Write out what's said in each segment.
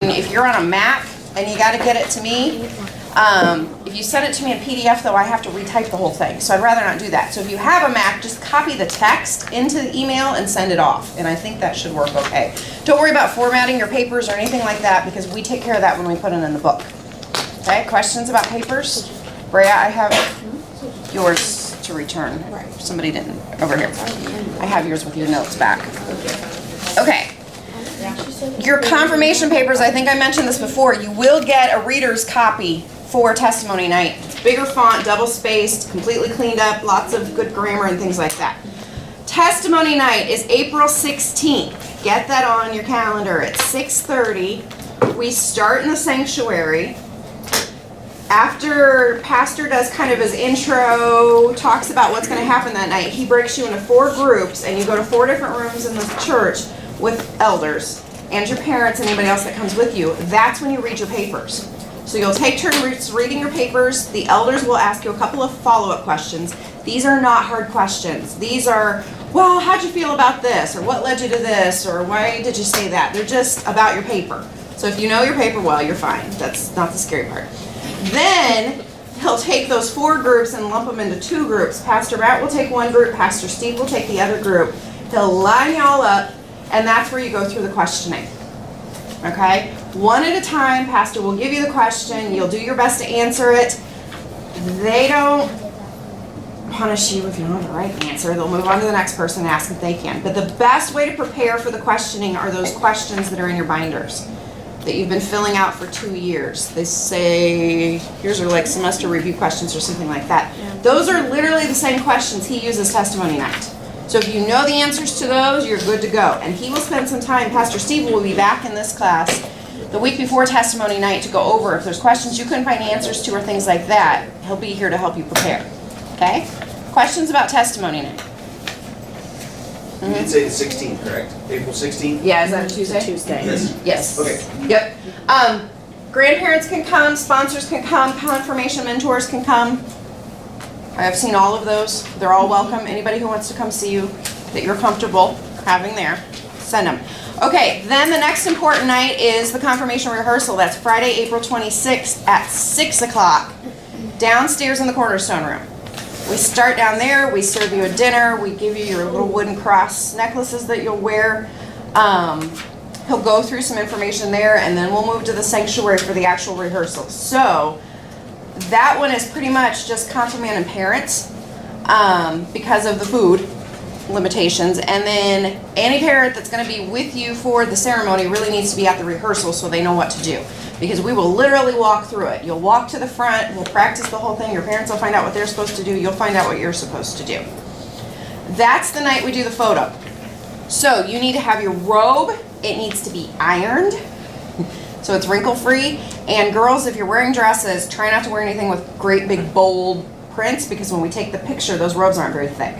If you're on a Mac and you got to get it to me, if you send it to me in PDF, though, I have to retype the whole thing. So I'd rather not do that. So if you have a Mac, just copy the text into the email and send it off. And I think that should work okay. Don't worry about formatting your papers or anything like that because we take care of that when we put it in the book. Okay, questions about papers? Brea, I have yours to return. Somebody didn't. Over here. I have yours with your notes back. Okay. Your confirmation papers, I think I mentioned this before, you will get a reader's copy for testimony night. It's bigger font, double spaced, completely cleaned up, lots of good grammar and things like that. Testimony night is April 16th. Get that on your calendar at 6:30. We start in the sanctuary. After Pastor does kind of his intro, talks about what's going to happen that night, he breaks you into 4 groups and you go to 4 different rooms in the church with elders and your parents and anybody else that comes with you. That's when you read your papers. So you'll take turns reading your papers. The elders will ask you a couple of follow-up questions. These are not hard questions. These are, well, how'd you feel about this? Or what led you to this? Or why did you say that? They're just about your paper. So if you know your paper well, you're fine. That's not the scary part. Then he'll take those 4 groups and lump them into 2 groups. Pastor Matt will take one group. Pastor Steve will take the other group. He'll line you all up. And that's where you go through the questioning, okay? One at a time, Pastor will give you the question. You'll do your best to answer it. They don't punish you if you don't have the right answer. They'll move on to the next person and ask if they can. But the best way to prepare for the questioning are those questions that are in your binders that you've been filling out for 2 years. They say, here's are like semester review questions or something like that. Those are literally the same questions he uses testimony night. So if you know the answers to those, you're good to go. And he will spend some time, Pastor Steve will be back in this class the week before testimony night to go over if there's questions you couldn't find answers to or things like that. He'll be here to help you prepare. Okay? Questions about testimony night? You did say the 16th, correct? April 16th? Yeah, is that a Tuesday? Tuesday. Yes. Okay. Yep. Grandparents can come, sponsors can come, confirmation mentors can come. I have seen all of those. They're all welcome. Anybody who wants to come see you that you're comfortable having there, send them. Okay, then the next important night is the confirmation rehearsal. That's Friday, April 26th at 6 o'clock downstairs in the Cornerstone room. We start down there. We serve you a dinner. We give you your little wooden cross necklaces that you'll wear. He'll go through some information there, and then we'll move to the sanctuary for the actual rehearsal. So that one is pretty much just confirmand and parents because of the food limitations. And then any parent that's going to be with you for the ceremony really needs to be at the rehearsal so they know what to do. Because we will literally walk through it. You'll walk to the front, we'll practice the whole thing. Your parents will find out what they're supposed to do. You'll find out what you're supposed to do. That's the night we do the photo. So you need to have your robe. It needs to be ironed. So it's wrinkle-free. And girls, if you're wearing dresses, try not to wear anything with great big bold prints because when we take the picture, those robes aren't very thick.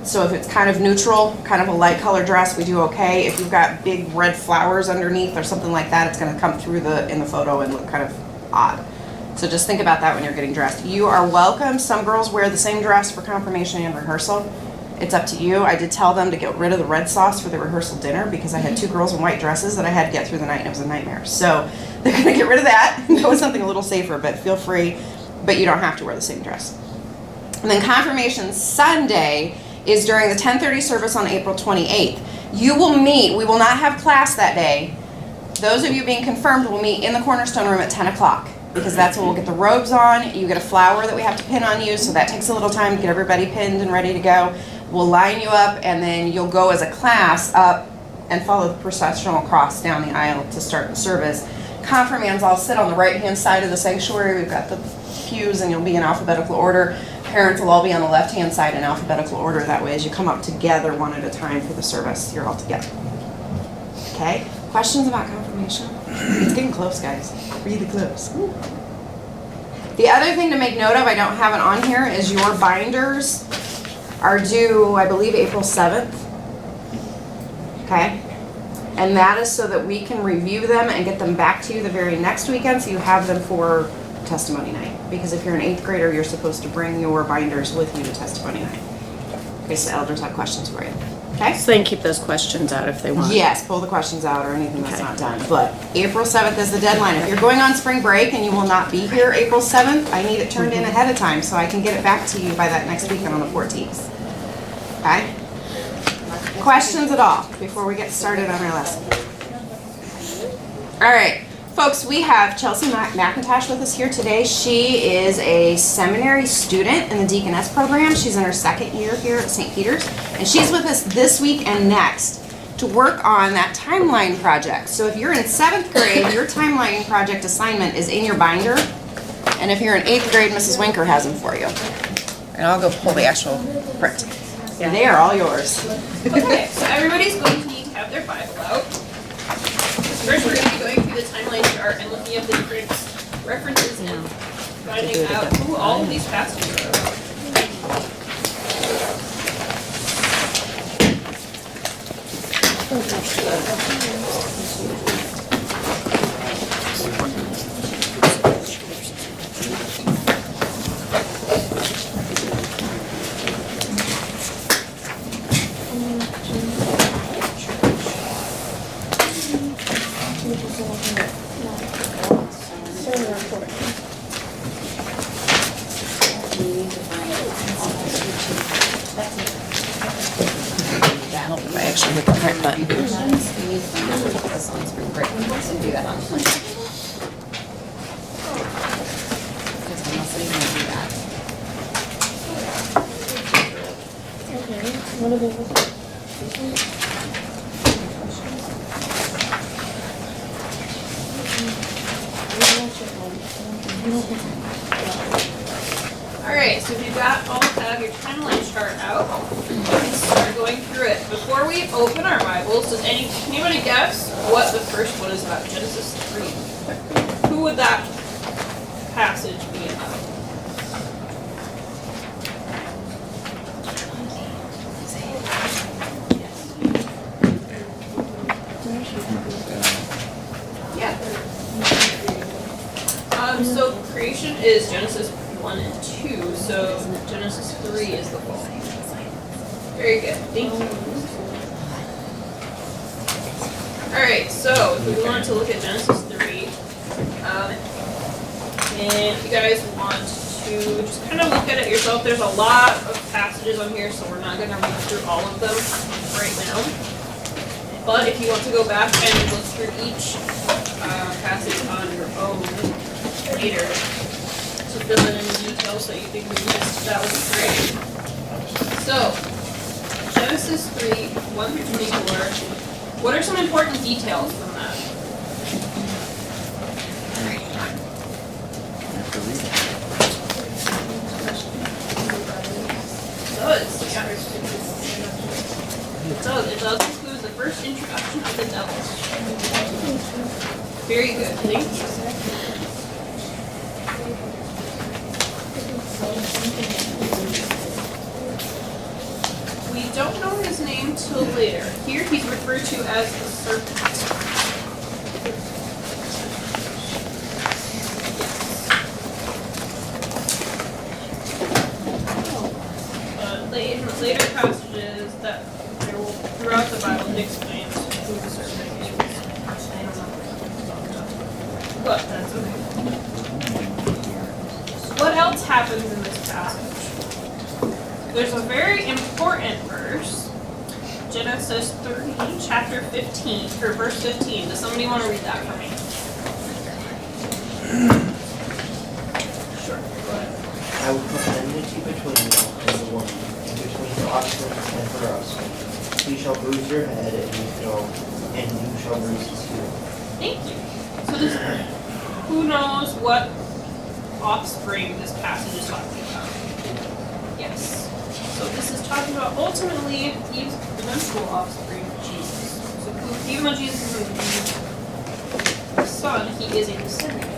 So if it's kind of neutral, kind of a light color dress, we do okay. If you've got big red flowers underneath or something like that, it's going to come through in the photo and look kind of odd. So just think about that when you're getting dressed. You are welcome. Some girls wear the same dress for confirmation and rehearsal. It's up to you. I did tell them to get rid of the red sauce for the rehearsal dinner because I had 2 girls in white dresses that I had to get through the night and it was a nightmare. So they're going to get rid of that and go with something a little safer, but feel free. But you don't have to wear the same dress. And then confirmation Sunday is during the 10:30 service on April 28th. You will meet. We will not have class that day. Those of you being confirmed will meet in the Cornerstone room at 10 o'clock because that's when we'll get the robes on. You get a flower that we have to pin on you, so that takes a little time to get everybody pinned and ready to go. We'll line you up, and then you'll go as a class up and follow the processional cross down the aisle to start the service. Confirmands all sit on the right-hand side of the sanctuary. We've got the pews, and you'll be in alphabetical order. Parents will all be on the left-hand side in alphabetical order. That way, as you come up together one at a time for the service, you're all together. Okay? Questions about confirmation? It's getting close, guys. Really close. Ooh. The other thing to make note of, I don't have it on here, is your binders are due, I believe, April 7th. Okay? And that is so that we can review them and get them back to you the very next weekend so you have them for testimony night. Because if you're an 8th grader, you're supposed to bring your binders with you to testimony night. In case the elders have questions for you. Okay? Okay? So they can keep those questions out if they want. Yes, pull the questions out or anything that's Okay. not done. But April 7th is the deadline. If you're going on spring break and you will not be here April 7th, I need it turned in ahead of time so I can get it back to you by that next weekend on the 14th. Okay? Questions at all before we get started on our lesson? All right, folks, we have Chelsea McIntosh with us here today. She is a seminary student in the Deaconess program. She's in her second year here at St. Peter's, and she's with us this week and next to work on that timeline project. So if you're in 7th grade, your timeline project assignment is in your binder, and if you're in 8th grade, Mrs. Winker has them for you. And I'll go pull the actual print. And they are all yours. Okay, so everybody's going to need to have their Bible out. First, we're going to be going through the timeline chart and looking at the different references and finding out who all of these passages are about. I actually hit the print button. Alright, so if you've got all have your timeline chart out, you can start going through it. Before we open our Bibles, does anybody guess what the first one is about? Genesis 3. Who would that passage be about? Yeah. So creation is Genesis 1 and 2, so Genesis 3 is the fall. Very good, thank you. Alright, so if we want to look at Genesis 3, and if you guys want to just kind of look at it yourself, there's a lot of passages on here, so we're not going to read through all of them right now. But if you want to go back and look through each passage on your own later, to fill in any details that you think we missed, that would be great. So, Genesis 3, 1 through 24, what are some important details from that? It does include the first introduction of the devil. Very good, thank you. We don't know his name till later. Here he's referred to as the serpent. In the later passages that there will, throughout the Bible, it explains who the serpent is. I don't know. But that's okay. What else happens in this passage? There's a very important verse, Genesis 3, chapter 15, or verse 15. Does somebody want to read that for me? Sure, go ahead. I will put enmity between you and the woman, and between your offspring and her offspring. He shall bruise your head, and you shall bruise his heel. Thank you. So this, who knows what offspring this passage is talking about? Yes. So this is talking about ultimately Eve's eventual offspring, Jesus. So even though Jesus is the son, he is a descendant.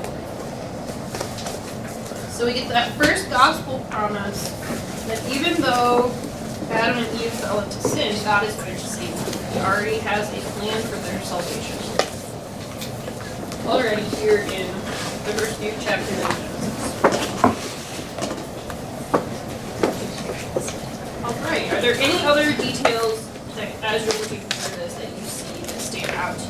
So we get that first gospel promise that even though Adam and Eve fell into sin, God is going to save them. He already has a plan for their salvation. Already here in the first few chapters of Genesis. Alright, are there any other details that as you're looking through this that you see that stand out to you?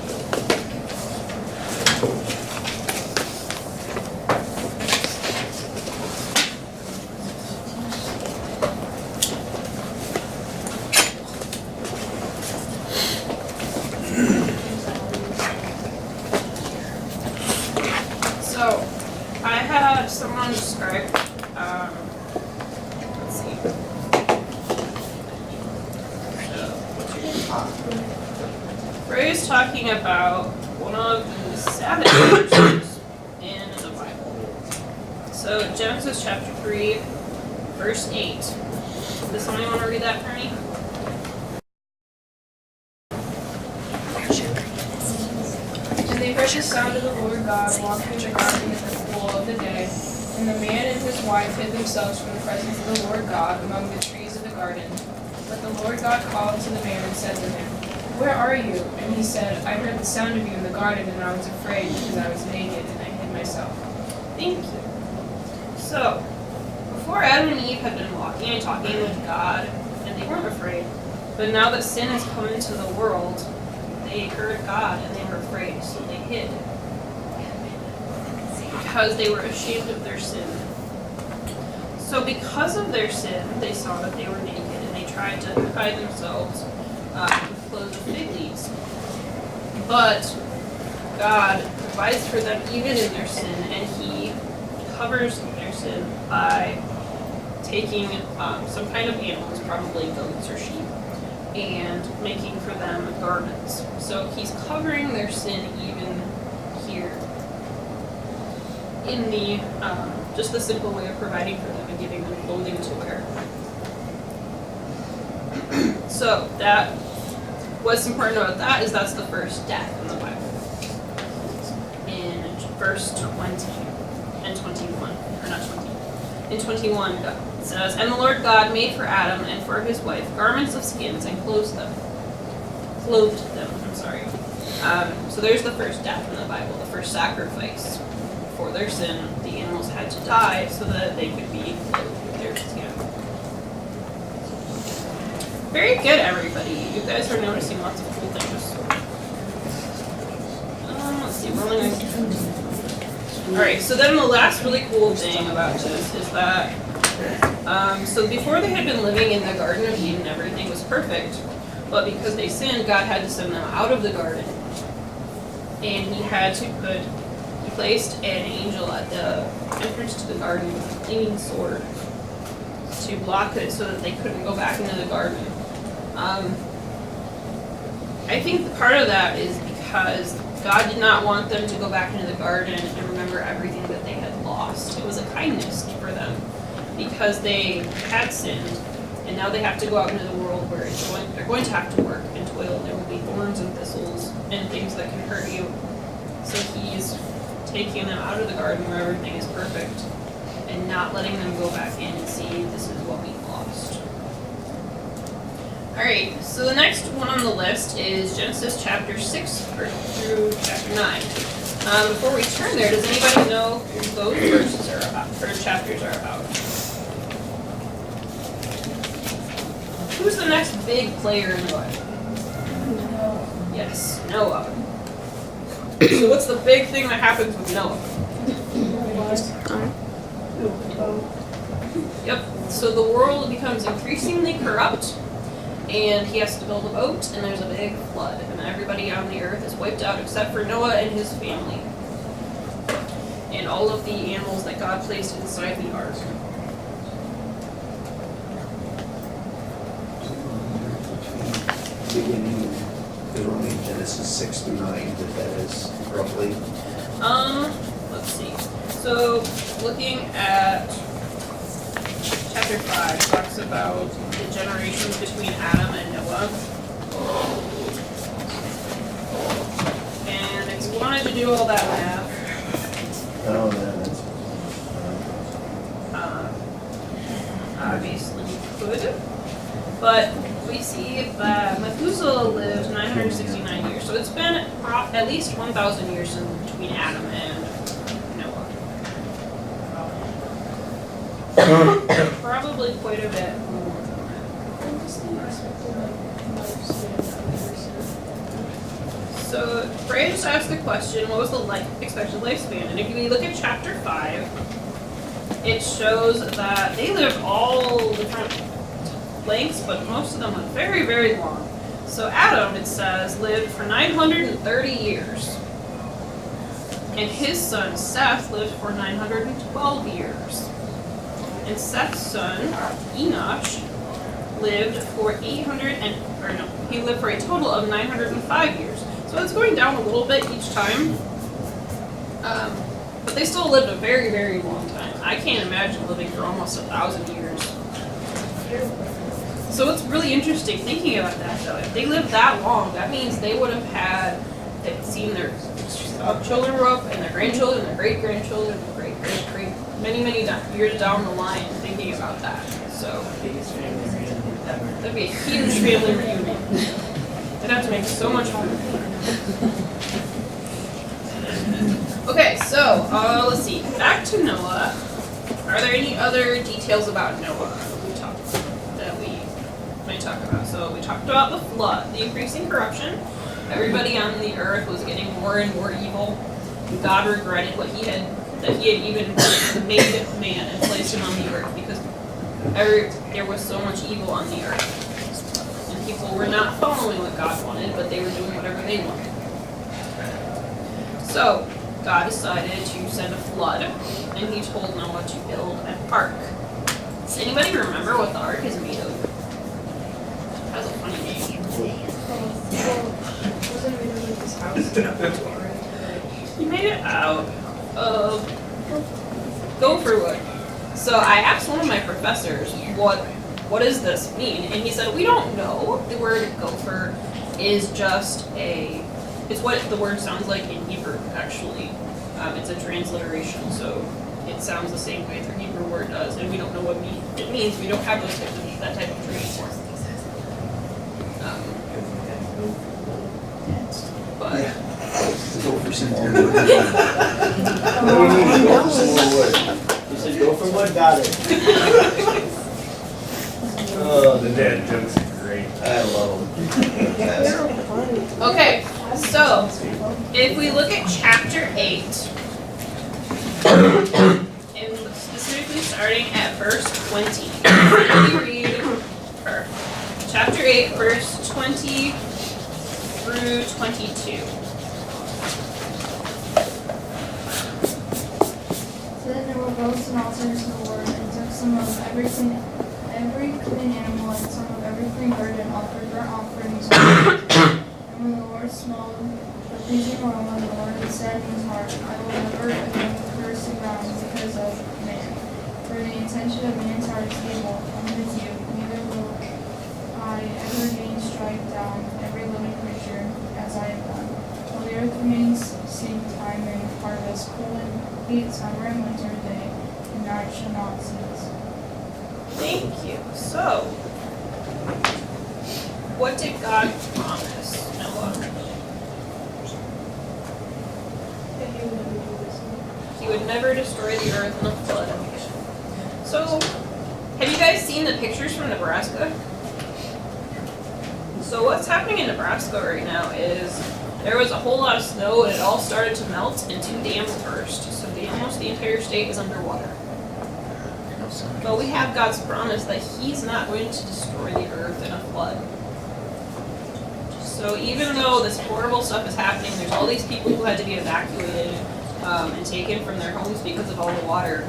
So, I had someone describe, let's see. What's your name? Ray is talking about one of the Sabbath verses in the Bible. So, Genesis chapter 3, verse 8. Does somebody want to read that for me? And they heard the sound of the Lord God walking in the garden in the cool of the day. And the man and his wife hid themselves from the presence of the Lord God among the trees of the garden. But the Lord God called to the man and said to him, "Where are you?" And he said, "I heard the sound of you in the garden, and I was afraid because I was naked, and I hid myself." Thank you. So, before Adam and Eve had been walking and talking with God, and they weren't afraid, but now that sin has come into the world, they heard God and they were afraid, so they hid. Because they were ashamed of their sin. So because of their sin, they saw that they were naked and they tried to hide themselves with clothes of fig leaves. But God provides for them even in their sin, and He covers their sin by taking some kind of animals, probably goats or sheep, and making for them garments. So He's covering their sin even here in the just the simple way of providing for them and giving them clothing to wear. So that what's important about that is that's the first death in the Bible. In verse 20 and 21, or not 20. In 21, it says, "And the Lord God made for Adam and for his wife garments of skins and clothed them. So there's the first death in the Bible, the first sacrifice. For their sin, the animals had to die so that they could be clothed with their skin. Very good, everybody. You guys are noticing lots of cool things. Let's see, rolling. Alright, so then the last really cool thing about this is that, so before they had been living in the Garden of Eden, everything was perfect. But because they sinned, God had to send them out of the garden. And He placed an angel at the entrance to the garden with a flaming sword to block it so that they couldn't go back into the garden. I think part of that is because God did not want them to go back into the garden and remember everything that they had lost. It was a kindness for them because they had sinned, and now they have to go out into the world where they're going to have to work and toil, and there will be thorns and thistles and things that can hurt you. So He's taking them out of the garden where everything is perfect and not letting them go back in and see this is what we lost. Alright, so the next one on the list is Genesis chapter 6 through chapter 9. Before we turn there, does anybody know who those verses are about, or chapters are about? Who's the next big player in the Bible? Yes, Noah. So what's the big thing that happens with Noah? Yep, so the world becomes increasingly corrupt, and he has to build a boat, and there's a big flood, and everybody on the earth is wiped out except for Noah and his family. And all of the animals that God placed inside the ark. Beginning, is only Genesis 6 through 9, but that is roughly. Let's see. So, looking at chapter 5, talks about the generations between Adam and Noah. And if you wanted to do all that math, Oh, that's. obviously you could. But we see that Methuselah lived 969 years. So it's been at least 1,000 years in between Adam and Noah. Probably quite a bit more than that. So Bray just asked the question, what was the expected lifespan? And if you look at chapter 5, it shows that they lived all different lengths, but most of them were very, very long. So Adam, it says, lived for 930 years. And his son Seth lived for 912 years. And Seth's son, Enosh, lived for he lived for a total of 905 years. So it's going down a little bit each time. But they still lived a very, very long time. I can't imagine living for almost 1,000 years. So it's really interesting thinking about that though. If they lived that long, that means they would have they'd seen their children grow up and their grandchildren, their great-grandchildren, great, many years down the line thinking about that. So Biggest family reunion ever. that'd be a huge family reunion. They'd have to make so much food. Okay, so let's see. Back to Noah. Are there any other details about Noah that we might talk about? So we talked about the flood, the increasing corruption. Everybody on the earth was getting more and more evil. God regretted that he had even made man and placed him on the earth because there was so much evil on the earth. And people were not following what God wanted, but they were doing whatever they wanted. So God decided to send a flood, and he told Noah to build an ark. Does anybody remember what the ark is made of? It has a funny name. Wasn't it like this house? He made it out of gopher wood. So I asked one of my professors, what does this mean? And he said, we don't know. The word gopher is just it's what the word sounds like in Hebrew, actually. It's a transliteration, so it sounds the same way the Hebrew word does, and we don't know what it means. We don't have that type of tree anymore. But Go for some more wood. What do you mean, go for some more wood? You said go for wood, got it. Oh, the dad jokes are great. I love them. okay, so if we look at chapter 8, and specifically starting at verse 20, we read chapter 8, verse 20 through 22. Then there were goats and altars to the Lord, and took some of every clean animal and some of every clean bird, and offered burnt offerings. And when the Lord smelled the pleasing aroma, the Lord had said in his heart, I will never again curse the ground because of man. For the intention of man's heart is evil from his youth, neither will I ever again strike down every living creature as I have done. While the earth remains seed time and harvest, cool and heat, summer and winter, day and night shall not cease. Thank you. So, what did God promise Noah? He would never destroy the earth in a flood. So, have you guys seen the pictures from Nebraska? So what's happening in Nebraska right now is there was a whole lot of snow and it all started to melt and 2 dams burst. So almost the entire state is underwater. But we have God's promise that he's not going to destroy the earth in a flood. So even though this horrible stuff is happening, there's all these people who had to be evacuated and taken from their homes because of all the water.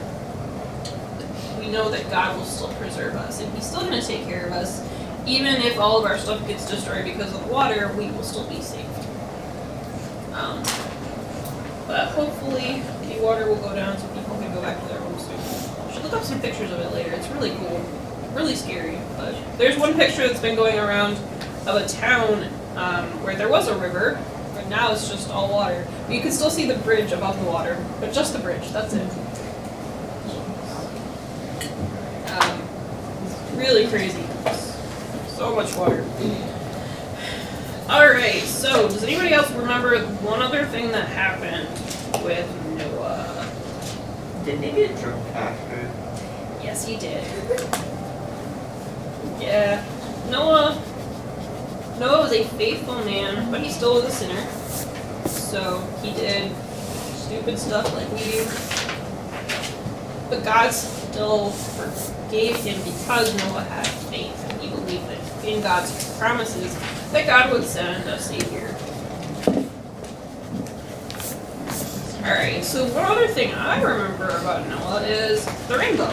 We know that God will still preserve us and he's still going to take care of us. Even if all of our stuff gets destroyed because of the water, we will still be safe. But hopefully the water will go down so people can go back to their homes soon. I should look up some pictures of it later. It's really cool. Really scary. But there's one picture that's been going around of a town where there was a river, but now it's just all water. But you can still see the bridge above the water, but just the bridge, that's it. Really crazy. So much water. Alright, so does anybody else remember one other thing that happened with Noah? Didn't he get drunk after? Yes, he did. Yeah. Noah Noah was a faithful man, but he still was a sinner. So he did stupid stuff like we do. But God still forgave him because Noah had faith. And he believed that in God's promises that God would send a Savior. Alright, so one other thing I remember about Noah is the rainbow.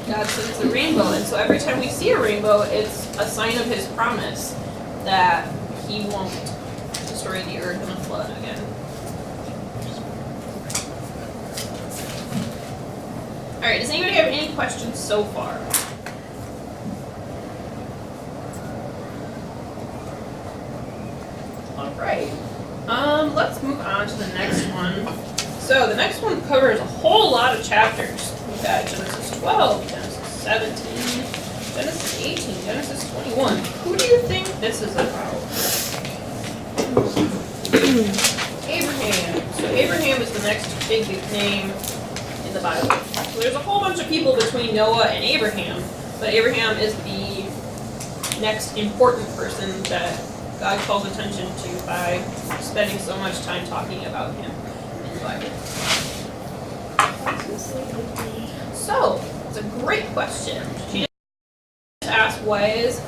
God sends a rainbow, and so every time we see a rainbow, it's a sign of his promise that he won't destroy the earth in a flood again. Alright, does anybody have any questions so far? Alright. Let's move on to the next one. So the next one covers a whole lot of chapters. We've got Genesis 12, Genesis 17, Genesis 18, Genesis 21. Who do you think this is about? Abraham. So Abraham is the next big name in the Bible. So there's a whole bunch of people between Noah and Abraham, but Abraham is the next important person that God calls attention to by spending so much time talking about him in the Bible. So, it's a great question. She just asked why is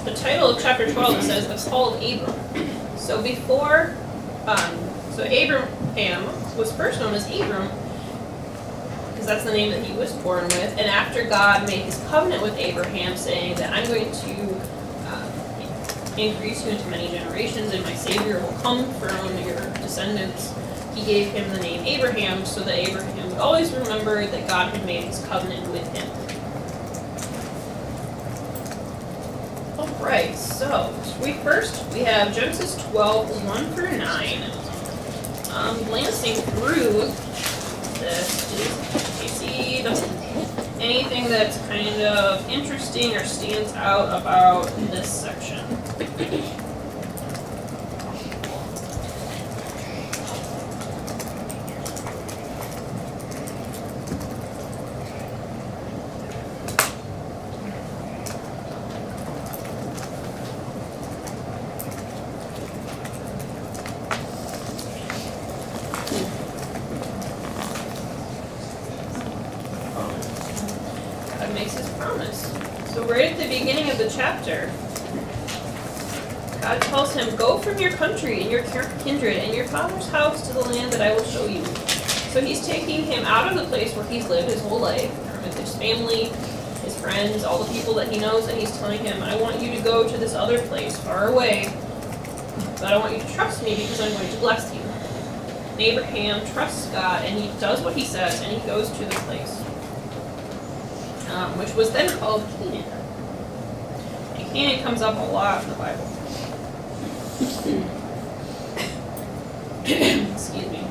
the title of chapter 12 it says the call of Abram. So before, so Abraham was first known as Abram because that's the name that he was born with. And after God made his covenant with Abraham saying that I'm going to increase you into many generations and my Savior will come from your descendants, he gave him the name Abraham so that Abraham would always remember that God had made his covenant with him. Alright, so we have Genesis 12, 1 through 9. Glancing through this, do you see anything that's kind of interesting or stands out about this section? God makes his promise. So right at the beginning of the chapter, God tells him, go from your country and your kindred and your father's house to the land that I will show you. So he's taking him out of the place where he's lived his whole life, with his family, his friends, all the people that he knows, and he's telling him, I want you to go to this other place far away, but I want you to trust me because I'm going to bless you. And Abraham trusts God, and he does what he says, and he goes to the place, which was then called Canaan. And Canaan comes up a lot in the Bible. Excuse me.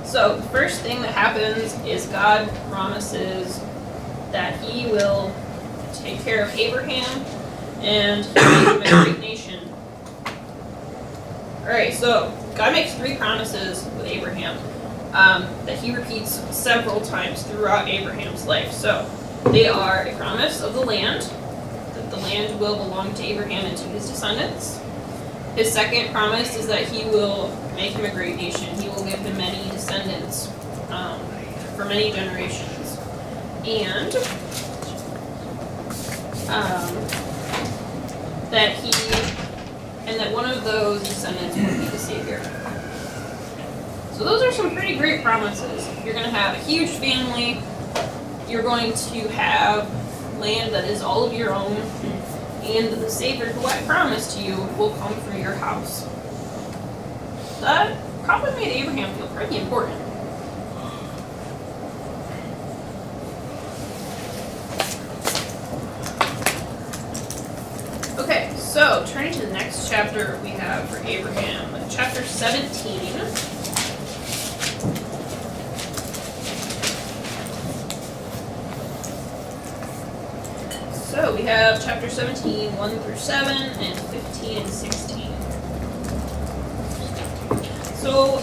So the first thing that happens is God promises that he will take care of Abraham and he will make him a great nation. Alright, so God makes 3 promises with Abraham that he repeats several times throughout Abraham's life. So they are a promise of the land, that the land will belong to Abraham and to his descendants. His second promise is that he will make him a great nation. He will give him many descendants for many generations. And that one of those descendants will be the Savior. So those are some pretty great promises. You're going to have a huge family. You're going to have land that is all of your own. And the Savior who I promised you will come through your house. That probably made Abraham feel pretty important. Okay, so turning to the next chapter we have for Abraham, chapter 17. So we have chapter 17, 1 through 7, and 15 and 16. So,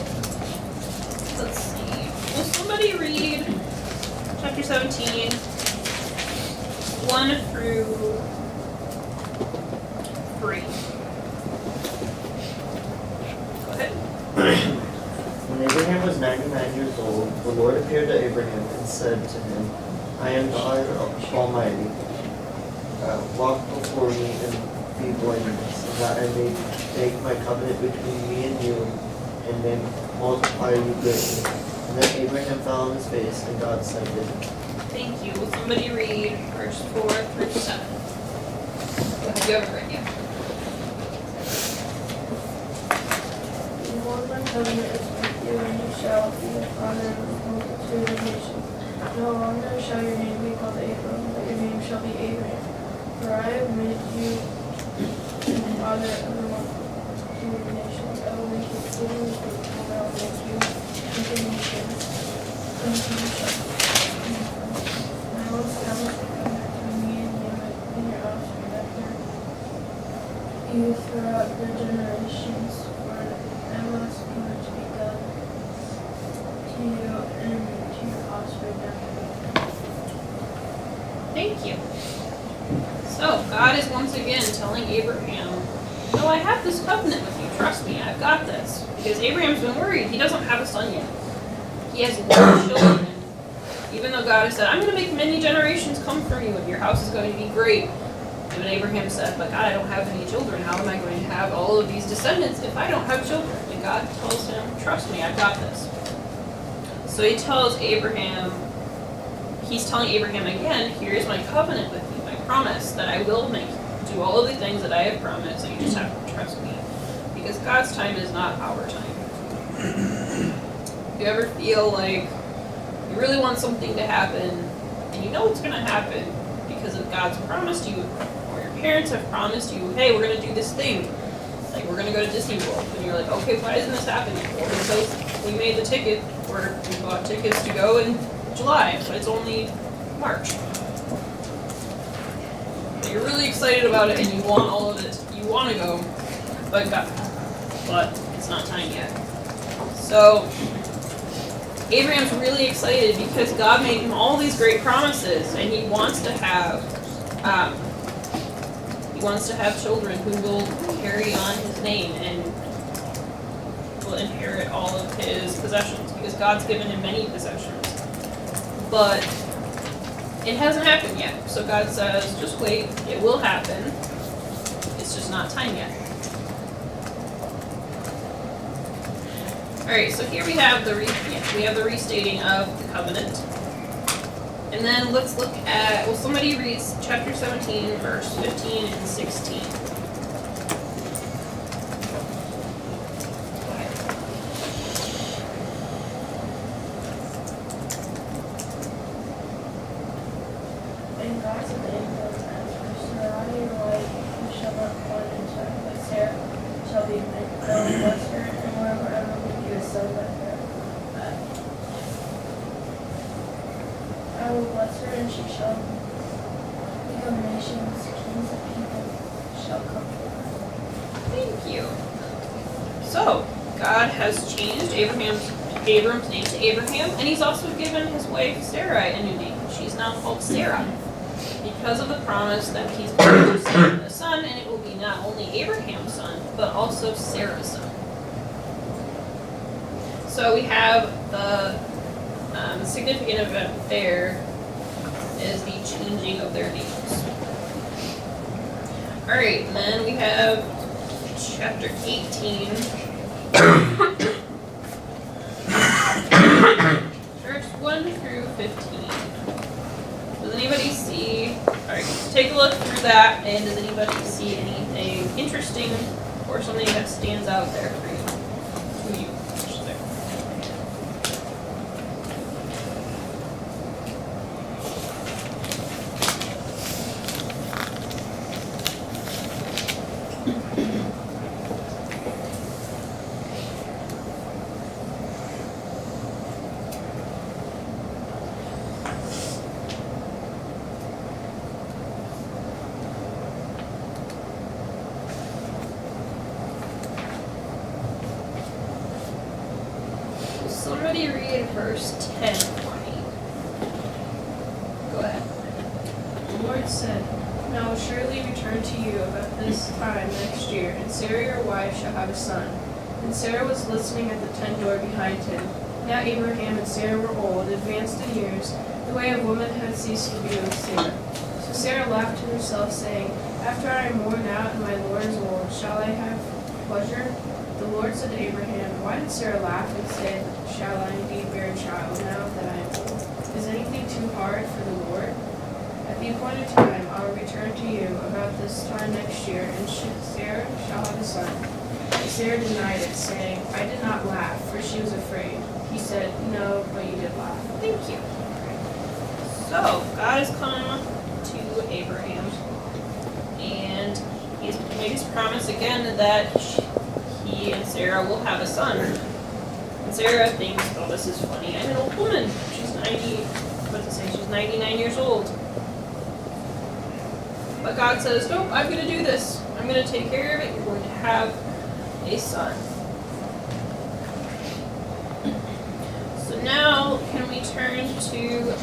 let's see. Will somebody read chapter 17, 1 through 3? great. Go ahead. When Abraham was 99 years old, the Lord appeared to Abraham and said to him, I am God Almighty. Walk before me and be blameless, so that I may make my covenant between me and you, and may multiply you greatly. And then Abraham fell on his face, and God said to him, Thank you. Will somebody read verse 4 through 7? Have you ever read yet? Behold, my covenant is with you, and you shall be a father of a multitude of nations. No longer shall your name be called Abram, but your name shall be Abraham. For I have made you the father of a multitude of nations. I will make you exceedingly fruitful, and I will make you into nations. And you shall be fruitful. And I will establish a covenant between me and you and your offspring after you throughout the generations, for everlasting to be God to you and to your offspring after you. Thank you. So, God is once again telling Abraham, no, I have this covenant with you. Trust me, I've got this. Because Abraham's been worried. He doesn't have a son yet. He has no children. Even though God has said, I'm going to make many generations come from you and your house is going to be great. And Abraham said, but God, I don't have any children. How am I going to have all of these descendants if I don't have children? And God tells him, trust me, I've got this. So he tells Abraham, he's telling Abraham again, here's my covenant with you, my promise that I will do all of the things that I have promised, and you just have to trust me. Because God's time is not our time. You ever feel like you really want something to happen, and you know it's going to happen because of God's promised you, or your parents have promised you, hey, we're going to do this thing. Like, we're going to go to Disney World. And you're like, okay, why isn't this happening? Well, because we made the ticket, or we bought tickets to go in July, but it's only March. So you're really excited about it, and you want all of it. You want to go, but it's not time yet. So Abraham's really excited because God made him all these great promises, and he wants to have children who will carry on his name and will inherit all of his possessions, because God's given him many possessions. But it hasn't happened yet. So God says, just wait, it will happen. It's just not time yet. Alright, so here we have the restating of the covenant. And then let's look at, will somebody read chapter 17, verse 15 and 16? And God said to Abraham, as for Sarai your wife, you shall not call it into her, but Sarah shall be known bless her, and wherever I will lead you is so let her. I will bless her, and she shall become nations, kings of people shall come from her. Thank you. So, God has changed Abram's name to Abraham, and he's also given his wife Sarai a new name. She's now called Sarah, because of the promise that he's going to send a son, and it will be not only Abraham's son, but also Sarah's son. So we have the significant event there is the changing of their names. Alright, and then we have chapter 18. Verse 1 through 15. Does anybody see, alright, take a look through that, and does anybody see anything interesting or something that stands out there for you? Who you interested? Somebody read verse 10 for me. Go ahead. The Lord said, And I will surely return to you about this time next year, and Sarah your wife shall have a son. And Sarah was listening at the tent door behind him. Now Abraham and Sarah were old, advanced in years. The way of woman had ceased to be with Sarah. So Sarah laughed to herself, saying, After I am worn out and my Lord is old, shall I have pleasure? The Lord said to Abraham, Why did Sarah laugh and say, Shall I indeed bear a child now that I am old? Is anything too hard for the Lord? At the appointed time I will return to you about this time next year, and Sarah shall have a son. But Sarah denied it, saying, I did not laugh, for she was afraid. He said, No, but you did laugh. Thank you. So, God has come to Abraham, and he's made his promise again that he and Sarah will have a son. And Sarah thinks, oh, this is funny. I'm an old woman. She's 99 years old. But God says, nope, I'm going to do this. I'm going to take care of it. You're going to have a son. So now, can we turn to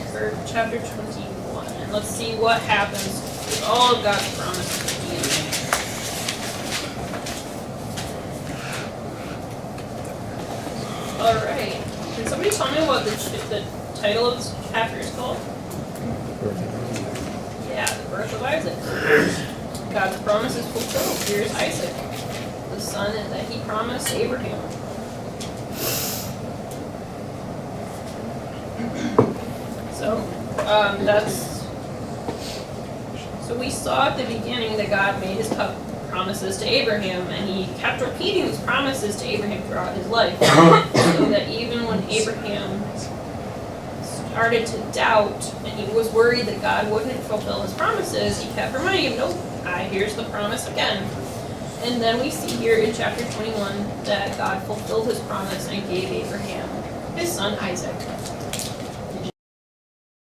chapter 21, and let's see what happens with all of God's promises at the end. All right. Can somebody tell me what the title of this chapter is called? Yeah, the birth of Isaac. God's promise is fulfilled. Here's Isaac, the son that he promised Abraham. So we saw at the beginning that God made his promises to Abraham, and he kept repeating these promises to Abraham throughout his life, so that even when Abraham started to doubt and he was worried that God wouldn't fulfill his promises, he kept reminding him, nope, here's the promise again. And then we see here in chapter 21 that God fulfilled his promise and gave Abraham his son Isaac.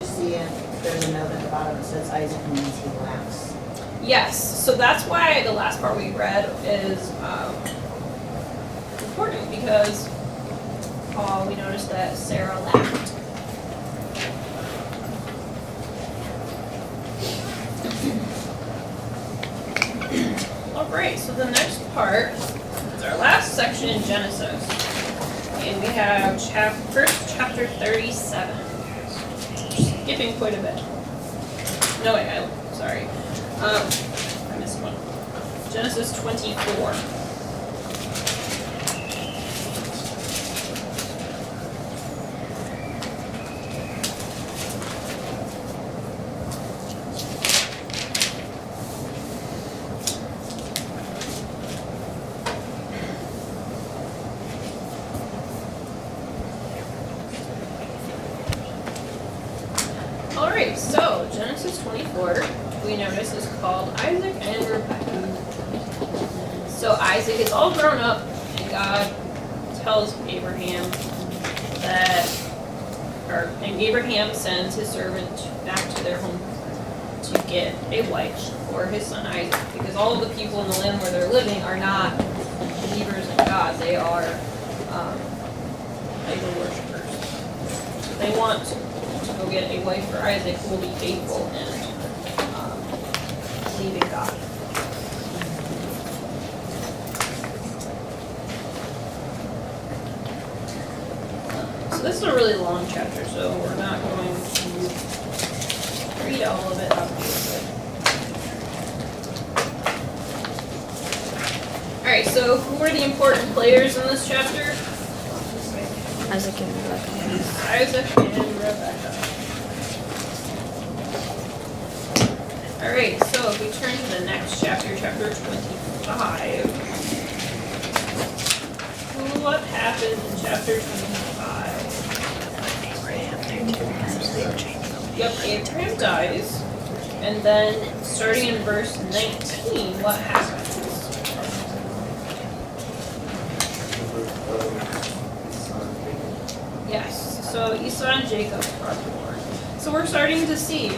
See if there's a note at the bottom that says Isaac means he laughs. Yes, so that's why the last part we read is important, because we noticed that Sarah laughed. Alright, so the next part is our last section in Genesis. And we have first chapter 37. Skipping quite a bit. No, wait, sorry. I missed one. Genesis 24. Alright, so Genesis 24, we notice, is called Isaac and Rebekah. So Isaac is all grown up, and God tells Abraham and Abraham sends his servant back to their home to get a wife for his son Isaac, because all of the people in the land where they're living are not believers in God, they are idol worshippers. So they want to go get a wife for Isaac who will be faithful and believe in God. So this is a really long chapter, so we're not going to read all of it, obviously. Alright, so who are the important players in this chapter? Isaac and Rebekah. Isaac and Rebekah. Alright, so if we turn to the next chapter, chapter 25. What happened in chapter 25? Yep, Abraham dies. And then starting in verse 19, what happens? Yes, so Esau and Jacob are born. So we're starting to see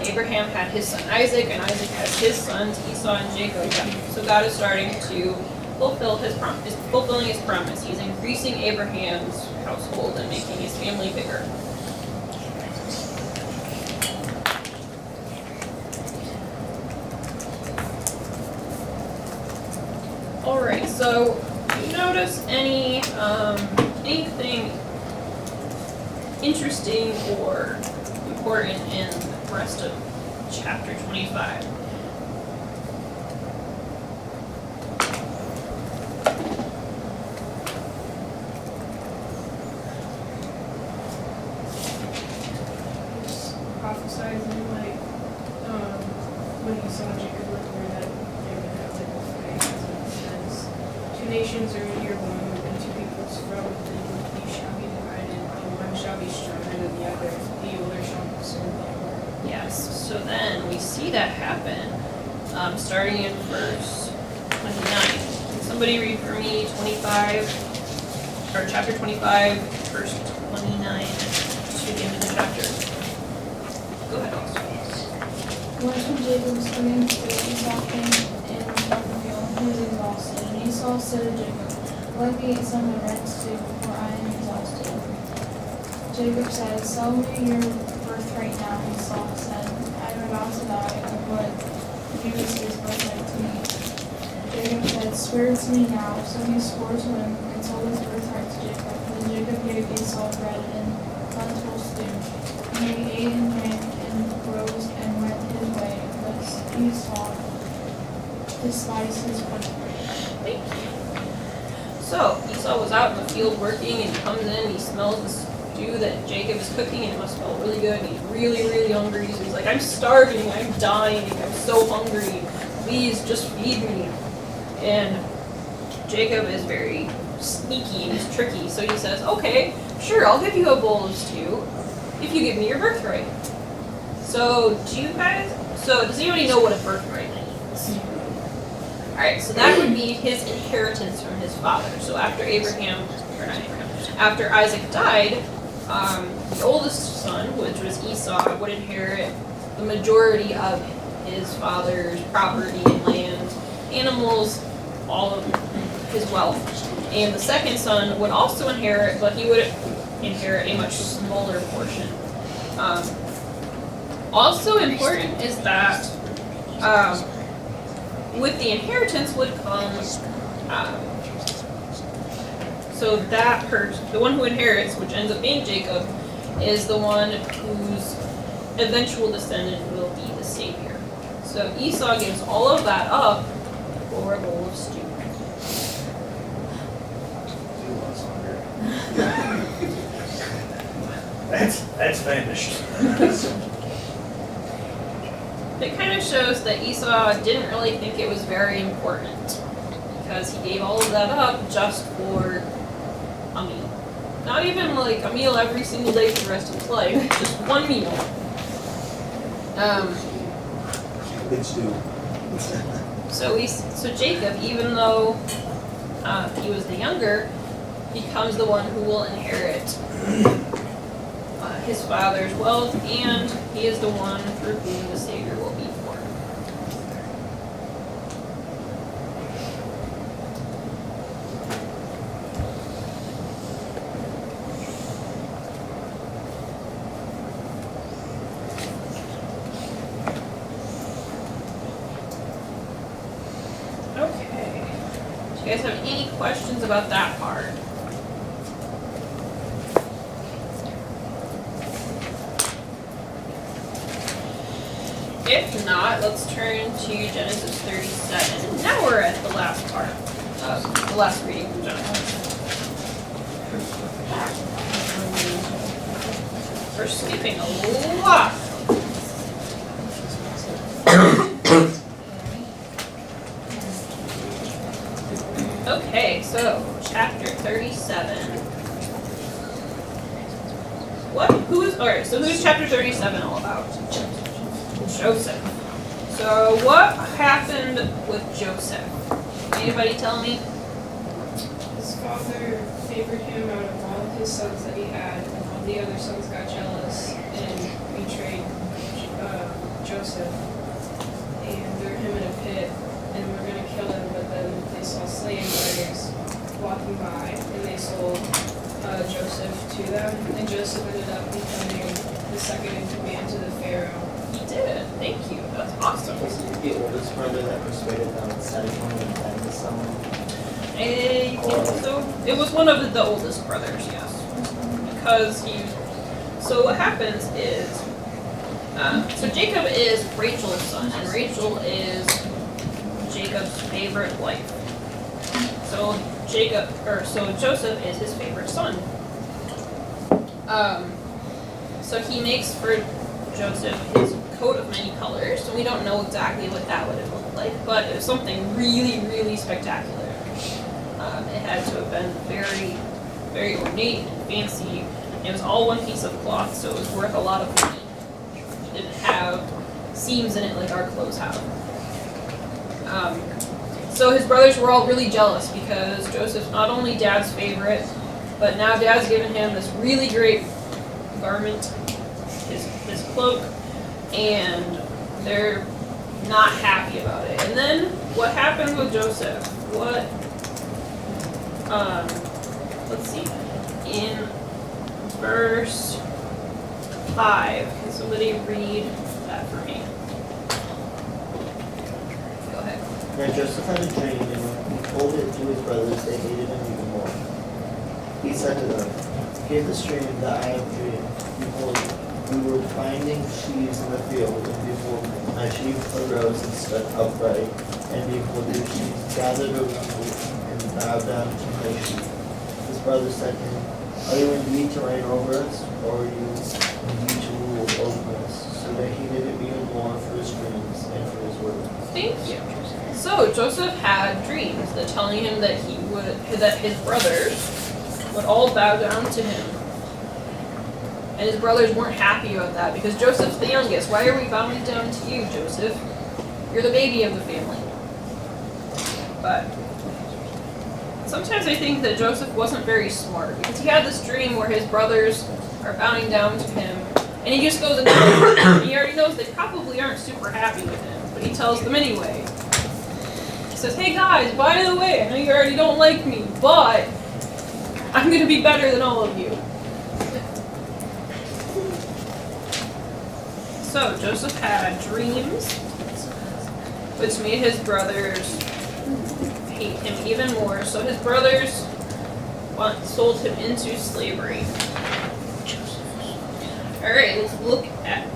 Abraham had his son Isaac, and Isaac has his sons Esau and Jacob. So God is starting to fulfilling his promise. He's increasing Abraham's household and making his family bigger. So, do you notice anything interesting or important in the rest of chapter 25? Prophesizing like, when he saw Jacob look over that they would have like a fight, as two nations are in your womb, and two peoples from within you shall be divided, and one shall be stronger than the other, the older shall serve the younger. Yes, so then we see that happen, starting in verse 29. Can somebody read for me 25, or chapter 25, verse 29 to the end of the chapter? Go ahead, Austin. Once when Jacob was coming to Esau came in from the field, he was exhausted. And Esau said to Jacob, let me eat some of rents too, for I am exhausted. Jacob said, sell me your birthright now. Esau said, I am about to die, but give us his birthright to me. Jacob said, swear it to me now. So he swore to him and sold his birthright to Jacob. Then Jacob gave Esau bread and lentil stew. And he ate and drank and rose and went his way. But Esau despised his birthright. Thank you. So, Esau was out in the field working, and he comes in, he smells the stew that Jacob is cooking, and it must smell really good, and he's really, really hungry, so he's like, I'm starving, I'm dying, I'm so hungry, please just feed me. And Jacob is very sneaky and he's tricky, so he says, okay, sure, I'll give you a bowl of stew if you give me your birthright. So, does anybody know what a birthright means? Alright, so that would be his inheritance from his father. So after after Isaac died, the oldest son, which was Esau, would inherit the majority of his father's property and land, animals, all of his wealth. And the second son would also inherit, but he would inherit a much smaller portion. Also important is that with the inheritance would come, so that person, the one who inherits, which ends up being Jacob, is the one whose eventual descendant will be the savior. So Esau gives all of that up for a bowl of stew. That's vanished. It kind of shows that Esau didn't really think it was very important because he gave all of that up just for a meal. Not even like a meal every single day for the rest of his life, just one meal. Good stew. So Jacob, even though he was the younger, becomes the one who will inherit his father's wealth, and he is the one through whom the Savior will be born. Okay. Do you guys have any questions about that part? If not, let's turn to Genesis 37. Now we're at the last part, the last reading from Genesis. We're skipping a lot. Okay, so chapter 37. Alright, so who's chapter 37 all about? Joseph. So what happened with Joseph? Anybody tell me? His father favored him out of all of his sons that he had, and all the other sons got jealous and betrayed Joseph and threw him in a pit and were going to kill him, but then they saw slave riders walking by and they sold Joseph to them, and Joseph ended up becoming the second in command to the Pharaoh. He did. Thank you. That's awesome. Was he the oldest brother that persuaded them instead of coming and dying to someone? I think so. It was one of the oldest brothers, yes. Because so what happens is, so Jacob is Rachel's son, and Rachel is Jacob's favorite wife. So Joseph is his favorite son. So he makes for Joseph his coat of many colors, and we don't know exactly what that would have looked like, but it was something really, really spectacular. It had to have been very, very ornate and fancy. It was all one piece of cloth, so it was worth a lot of money. It didn't have seams in it like our clothes have. So his brothers were all really jealous because Joseph's not only Dad's favorite, but now Dad's given him this really great garment, his cloak, and they're not happy about it. And then what happened with Joseph? Let's see. In verse 5, can somebody read that for me? Go ahead. Now Joseph had a dream, and when he told it to his brothers, they hated him even more. He said to them, "Hear this dream that I have dreamed. Behold, we were binding sheaves in the field, and behold, my sheaf arose and stood upright, and behold, your sheaves gathered around me and bowed down to my sheaf." His brothers said to him, "Are you indeed to reign over us, or are you indeed to rule over us?" So they hated him even more for his dreams and for his words. Thank you. So Joseph had dreams that telling him that that his brothers would all bow down to him. And his brothers weren't happy about that because Joseph's the youngest. Why are we bowing down to you, Joseph? You're the baby of the family. But sometimes I think that Joseph wasn't very smart because he had this dream where his brothers are bowing down to him, and he just goes and tells them. He already knows they probably aren't super happy with him, but he tells them anyway. He says, "Hey guys, by the way, I know you already don't like me, but I'm gonna be better than all of you." So Joseph had dreams, which made his brothers hate him even more. So his brothers sold him into slavery. All right, let's look at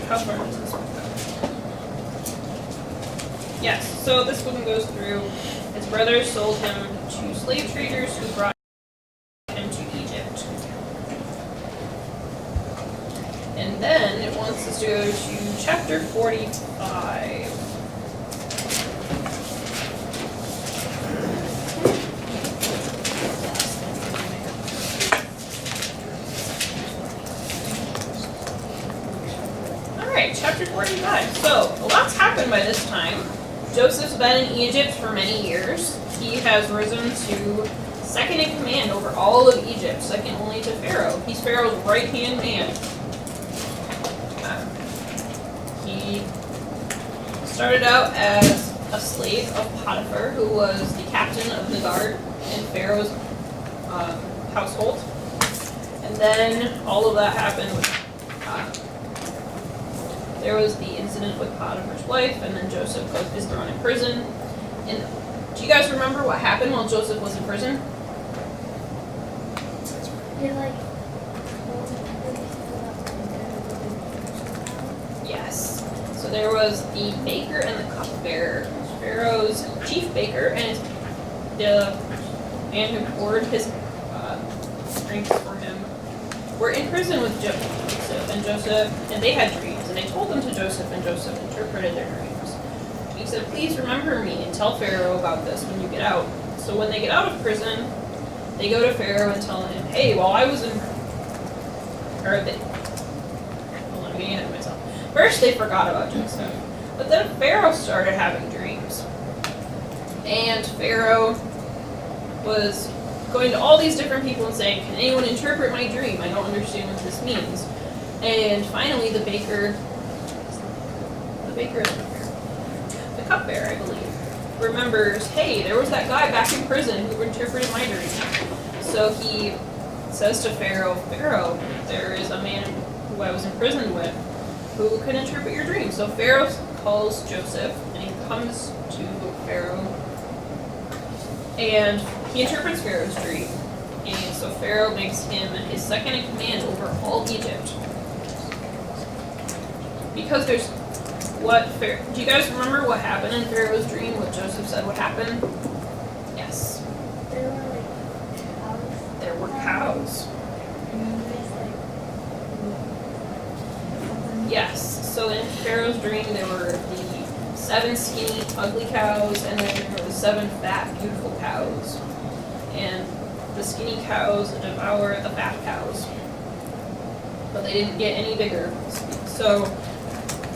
how far does this one go? Yes, so this one goes through. His brothers sold him to slave traders who brought him to Egypt. And then it wants us to go to chapter 45. Alright, chapter 45. So, a lot's happened by this time. Joseph's been in Egypt for many years. He has risen to second in command over all of Egypt, second only to Pharaoh. He's Pharaoh's right-hand man. He started out as a slave of Potiphar, who was the captain of the guard in Pharaoh's household. And then all of that happened with there was the incident with Potiphar's wife, and then Joseph is thrown in prison. And do you guys remember what happened while Joseph was in prison? Yes. So there was the baker and the cupbearer. Pharaoh's chief baker and the man who poured his drinks for him were in prison with Joseph, and they had dreams, and they told them to Joseph, and Joseph interpreted their dreams. He said, "Please remember me and tell Pharaoh about this when you get out." So when they get out of prison, they go to Pharaoh and tell him, "Hey, while I was in," hold on, I'm getting ahead of myself. First, they forgot about Joseph, but then Pharaoh started having dreams, and Pharaoh was going to all these different people and saying, "Can anyone interpret my dream? I don't understand what this means." And finally, the cupbearer, I believe, remembers, "Hey, there was that guy back in prison who interpreted my dream." So he says to Pharaoh, "Pharaoh, there is a man who I was in prison with who can interpret your dream." So Pharaoh calls Joseph, and he comes to Pharaoh And he interprets Pharaoh's dream. And so Pharaoh makes him his second in command over all Egypt. Because there's do you guys remember what happened in Pharaoh's dream? What Joseph said would happen? Yes. There were like cows. There were cows. And there's like Yes. So in Pharaoh's dream, there were the 7 skinny, ugly cows, and then there were the 7 fat, beautiful cows. And the skinny cows devour the fat cows. But they didn't get any bigger. So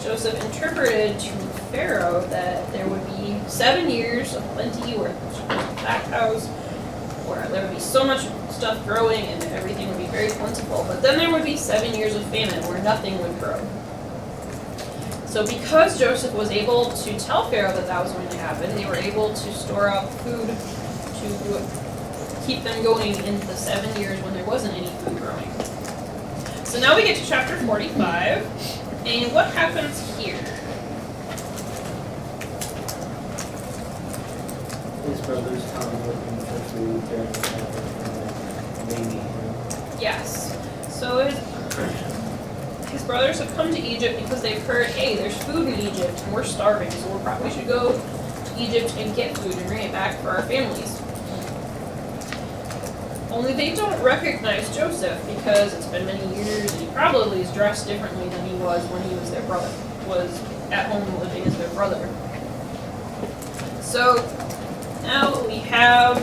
Joseph interpreted to Pharaoh that there would be 7 years of plenty where fat cows, where there would be so much stuff growing and everything would be very plentiful. But then there would be 7 years of famine where nothing would grow. So because Joseph was able to tell Pharaoh that that was going to happen, they were able to store up food to keep them going in the 7 years when there wasn't any food growing. So now we get to chapter 45. And what happens here? His brothers come looking for food during the Sabbath and they meet him. Yes. So his brothers have come to Egypt because they've heard, hey, there's food in Egypt and we're starving, so we should go to Egypt and get food and bring it back for our families. Only they don't recognize Joseph because it's been many years and he probably is dressed differently than he was when he was at home living as their brother. So now we have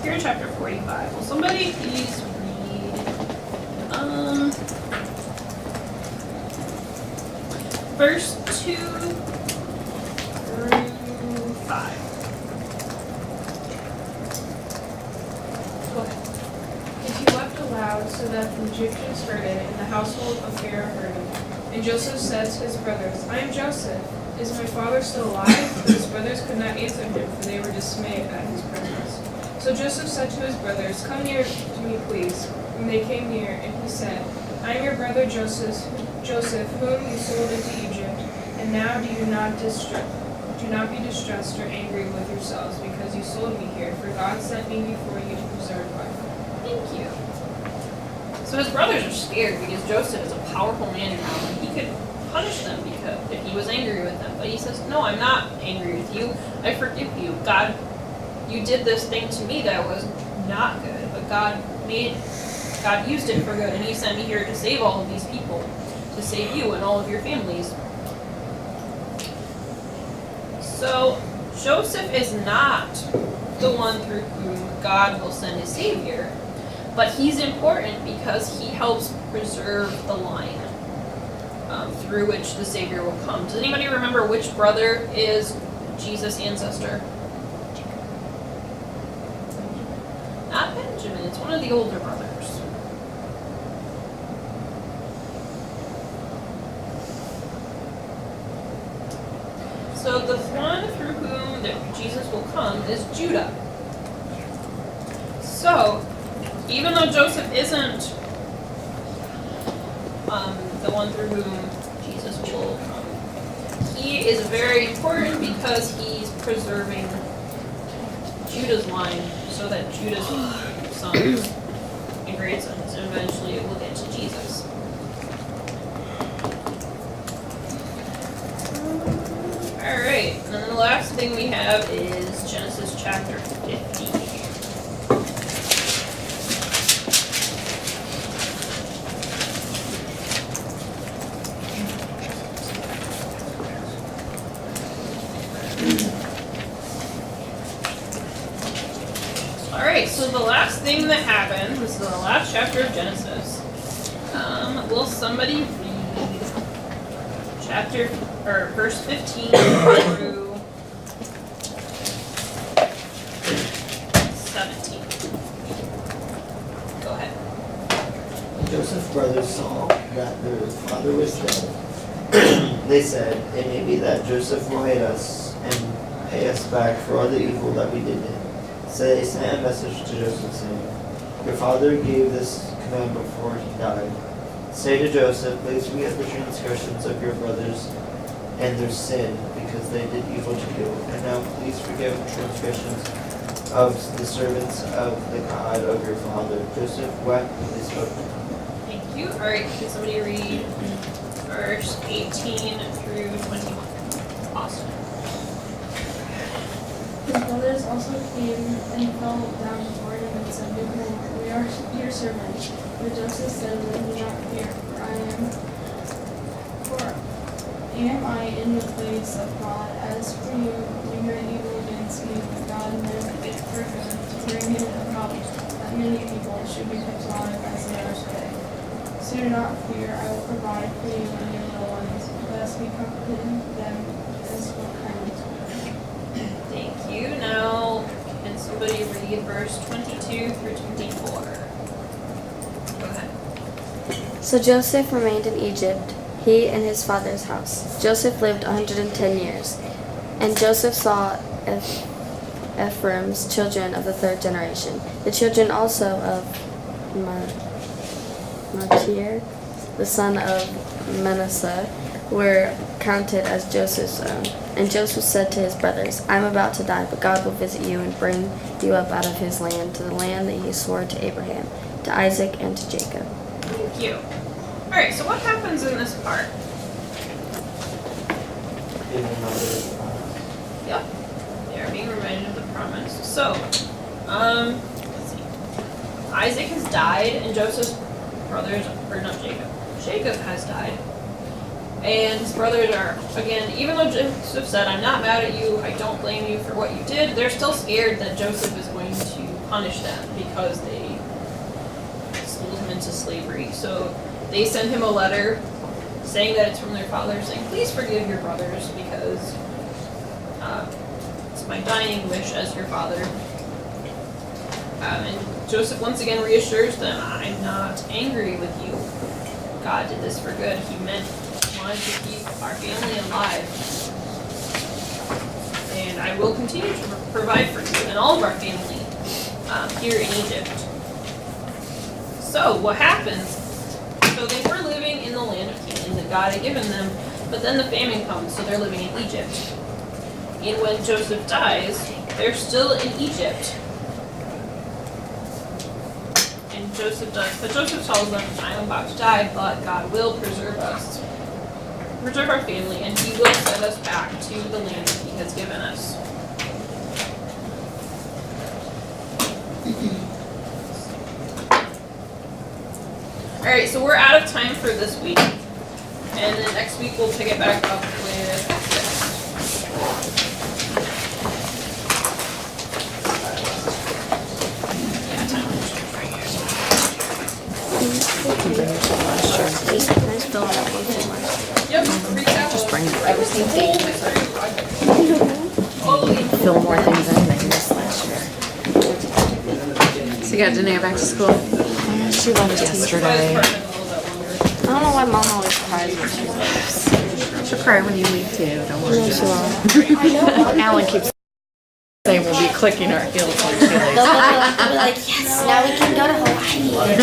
here in chapter 45. Will somebody please read verse 2 through 5. And he wept aloud so that the Egyptians heard it, and the household of Pharaoh heard it. And Joseph said to his brothers, I am Joseph. Is my father still alive? But his brothers could not answer him, for they were dismayed at his presence. So Joseph said to his brothers, Come near to me, please. And they came near, and he said, I am your brother Joseph, whom you sold into Egypt. And now do not be distressed or angry with yourselves, because you sold me here, for God sent me before you to preserve life. Thank you. So his brothers are scared because Joseph is a powerful man now and he could punish them because if he was angry with them. But he says, no, I'm not angry with you. I forgive you. God, you did this thing to me that was not good, but God used it for good, and he sent me here to save all of these people, to save you and all of your families. So Joseph is not the one through whom God will send his savior, but he's important because he helps preserve the line through which the savior will come. Does anybody remember which brother is Jesus' ancestor? Not Benjamin, it's one of the older brothers. So the one through whom that Jesus will come is Judah. So, even though Joseph isn't the one through whom Jesus will come, he is very important because he's preserving Judah's line so that Judah's sons and grandsons eventually will get to Jesus. Alright, and then the last thing we have is Genesis chapter 50. Alright, so the last thing that happened, this is the last chapter of Genesis. Will somebody read verse 15 through 17? Go ahead. Joseph's brothers saw that their father was dead. They said, it may be that Joseph will hate us and pay us back for all the evil that we did to him. So they sent a message to Joseph saying, your father gave this command before he died. Say to Joseph, please forget the transgressions of your brothers and their sin, because they did evil to you. And now please forgive the transgressions of the servants of the God of your father. Joseph wept when they spoke to him. Thank you. All right, can somebody read verse 18 through 21? Awesome. His brothers also came and fell down before him and said, Behold, we are your servants. But Joseph said, Let me not fear, for am I in the place of God? As for you, you meant evil against me, but God meant it for good, to bring it about that many people should be kept alive as they are today. So do not fear, I will provide for you and your little ones. Thus we comforted them as what kindness. Thank you. Now, can somebody read verse 22 through 24? Go ahead. So Joseph remained in Egypt, he and his father's house. Joseph lived 110 years. And Joseph saw Ephraim's children of the third generation. The children also of Machir, the son of Manasseh, were counted as Joseph's own. And Joseph said to his brothers, I am about to die, but God will visit you and bring you up out of his land to the land that he swore to Abraham, to Isaac, and to Jacob. Thank you. All right, so what happens in this part? They will not live in Yep. They are being reminded of the promise. So, let's see. Isaac has died, and Joseph's brothers, or not Jacob. Jacob has died. And his brothers are, again, even though Joseph said, I'm not mad at you, I don't blame you for what you did, they're still scared that Joseph is going to punish them because they sold him into slavery. So they send him a letter saying that it's from their father, saying, please forgive your brothers because it's my dying wish as your father. And Joseph once again reassures them, I'm not angry with you. God did this for good. He wanted to keep our family alive. And I will continue to provide for you and all of our family here in Egypt. So what happens? So they were living in the land of Canaan that God had given them, but then the famine comes, so they're living in Egypt. And when Joseph dies, they're still in Egypt. And Joseph tells them, I'm about to die, but God will preserve us, preserve our family, and he will send us back to the land that he has given us. Alright, so we're out of time for this week. And then next week we'll pick it back up with this. Yep, recap. Just bring everything. Fill more things in than you missed last year. So you got Danae back to school? She left yesterday. I don't know why Mom always cries when she leaves. She'll cry when you leave too, don't worry. No, she won't. Alan keeps saying we'll be clicking our heels when she leaves. They'll be like, yes, now we can go to Hawaii.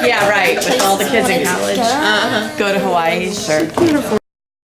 Yeah, right, with all the kids in college. Go to Hawaii, sure.